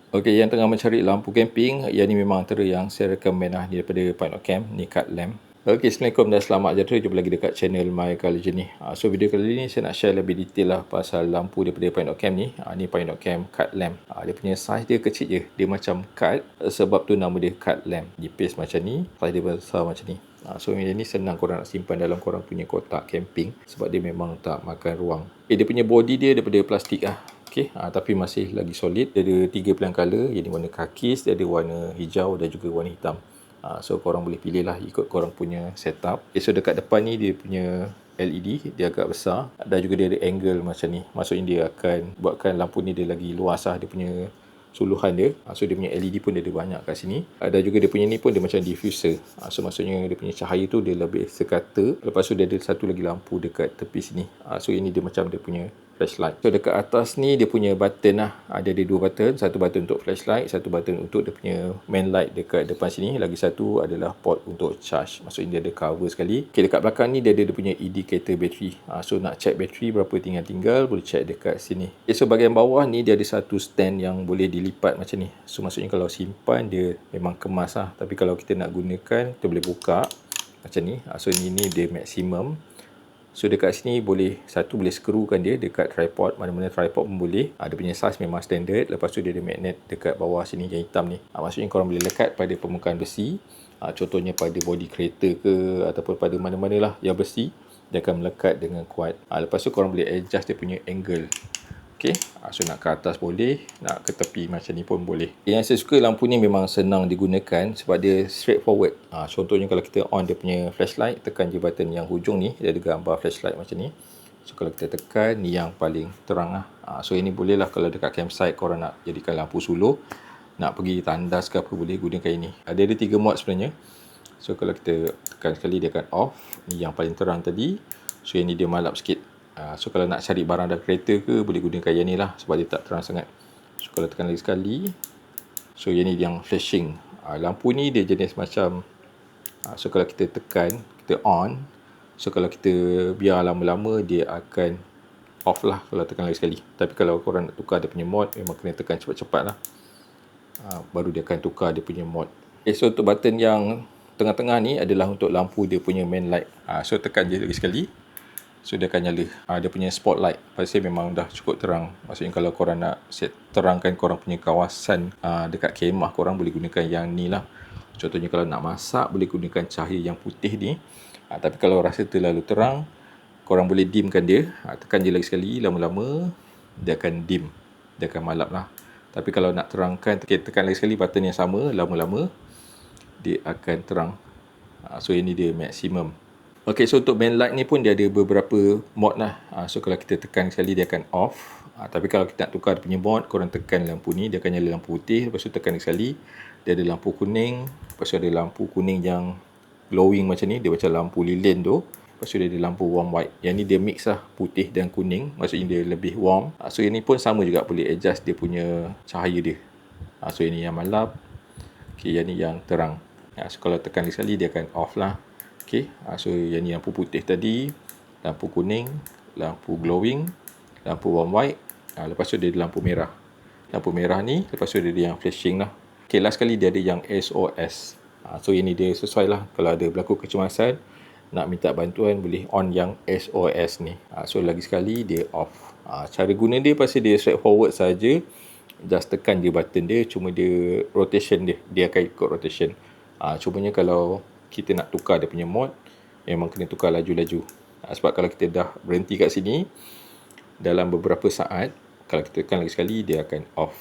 Okey, yang tengah mencari lampu camping, yang ni memang antara yang saya recommend lah daripada Point of Camp, ni card lamp. Okey, Assalamualaikum dan selamat sejahtera, jumpa lagi dekat channel My Colour Journey. So video kali ni saya nak share lebih detail lah pasal lampu daripada Point of Camp ni. Ni Point of Camp card lamp. Dia punya size dia kecil je, dia macam card, sebab tu nama dia card lamp. Dipis macam ni, size dia besar macam ni. So yang ni senang korang nak simpan dalam korang punya kotak camping, sebab dia memang tak makan ruang. Dia punya body dia daripada plastik lah. Okay, tapi masih lagi solid. Dia ada 3 pilihan colour, jadi warna kakis, dia ada warna hijau dan juga warna hitam. So korang boleh pilih lah ikut korang punya setup. Okay, so dekat depan ni dia punya LED, dia agak besar dan juga dia ada angle macam ni. Maksudnya dia akan buatkan lampu ni dia lagi luas lah, dia punya suluhan dia. So dia punya LED pun dia ada banyak kat sini. Dan juga dia punya ni pun dia macam diffuser. So maksudnya dia punya cahaya tu dia lebih sekata. Lepas tu dia ada satu lagi lampu dekat tepi sini. So ini dia macam dia punya flashlight. So dekat atas ni dia punya button lah. Ada 2 button. Satu button untuk flashlight, satu button untuk dia punya main light dekat depan sini. Lagi satu adalah port untuk charge. Maksudnya dia ada cover sekali. Okay, dekat belakang ni dia ada dia punya indicator bateri. So nak check bateri berapa tinggal boleh check dekat sini. Okay, so bahagian bawah ni dia ada satu stand yang boleh dilipat macam ni. So maksudnya kalau simpan dia memang kemas lah. Tapi kalau kita nak gunakan, kita boleh buka macam ni. So ini dia maksimum. So dekat sini boleh skrukan dia dekat tripod, mana-mana tripod pun boleh. Dia punya size memang standard. Lepas tu dia ada magnet dekat bawah sini yang hitam ni. Maksudnya korang boleh lekat pada permukaan besi. Contohnya pada body kereta ke ataupun pada mana-mana lah yang besi, dia akan melekat dengan kuat. Lepas tu korang boleh adjust dia punya angle. Okay, so nak ke atas boleh, nak ke tepi macam ni pun boleh. Yang saya suka lampu ni memang senang digunakan sebab dia straightforward. Contohnya kalau kita on dia punya flashlight, tekan je button yang hujung ni, dia ada gambar flashlight macam ni. So kalau kita tekan, ni yang paling terang lah. So ini boleh lah kalau dekat campsite korang nak jadikan lampu suluh, nak pergi tandas ke apa, boleh gunakan ini. Dia ada 3 mod sebenarnya. So kalau kita tekan sekali dia akan off. Ni yang paling terang tadi. So yang ni dia malap sikit. So kalau nak cari barang dalam kereta ke, boleh gunakan yang ni lah sebab dia tak terang sangat. So kalau tekan lagi sekali, so yang ni yang flashing. Lampu ni dia jenis macam, so kalau kita tekan, kita on. So kalau kita biar lama-lama, dia akan off lah kalau tekan lagi sekali. Tapi kalau korang nak tukar dia punya mod, memang kena tekan cepat-cepat lah. Baru dia akan tukar dia punya mod. Okay, so untuk button yang tengah-tengah ni adalah untuk lampu dia punya main light. So tekan je lagi sekali. So dia akan nyala. Dia punya spotlight pasal memang dah cukup terang. Maksudnya kalau korang nak terangkan korang punya kawasan dekat kemah, korang boleh gunakan yang ni lah. Contohnya kalau nak masak, boleh gunakan cahaya yang putih ni. Tapi kalau rasa terlalu terang, korang boleh dimkan dia. Tekan je lagi sekali, lama-lama dia akan dim. Dia akan malap lah. Tapi kalau nak terangkan, tekan lagi sekali button yang sama, lama-lama dia akan terang. So ini dia maksimum. Okay, so untuk main light ni pun dia ada beberapa mod lah. So kalau kita tekan sekali dia akan off. Tapi kalau kita nak tukar dia punya mod, korang tekan lampu ni, dia akan nyala lampu putih. Lepas tu tekan sekali, dia ada lampu kuning. Lepas tu ada lampu kuning yang glowing macam ni, dia macam lampu lilin tu. Lepas tu dia ada lampu warm white. Yang ni dia mix lah, putih dan kuning. Maksudnya dia lebih warm. So yang ni pun sama juga, boleh adjust dia punya cahaya dia. So yang ni yang malap. Okay, yang ni yang terang. So kalau tekan sekali dia akan off lah. Okay, so yang ni lampu putih tadi, lampu kuning, lampu glowing, lampu warm white. Lepas tu dia ada lampu merah. Lampu merah ni, lepas tu dia ada yang flashing lah. Okay, last sekali dia ada yang SOS. So ini dia sesuai lah. Kalau ada berlaku kecemasan, nak minta bantuan, boleh on yang SOS ni. So lagi sekali dia off. Cara guna dia pasal dia straightforward saja. Just tekan je button dia, cuma dia rotation dia akan ikut rotation. Cumanya kalau kita nak tukar dia punya mod, memang kena tukar laju-laju. Sebab kalau kita dah berhenti kat sini, dalam beberapa saat, kalau kita tekan lagi sekali, dia akan off.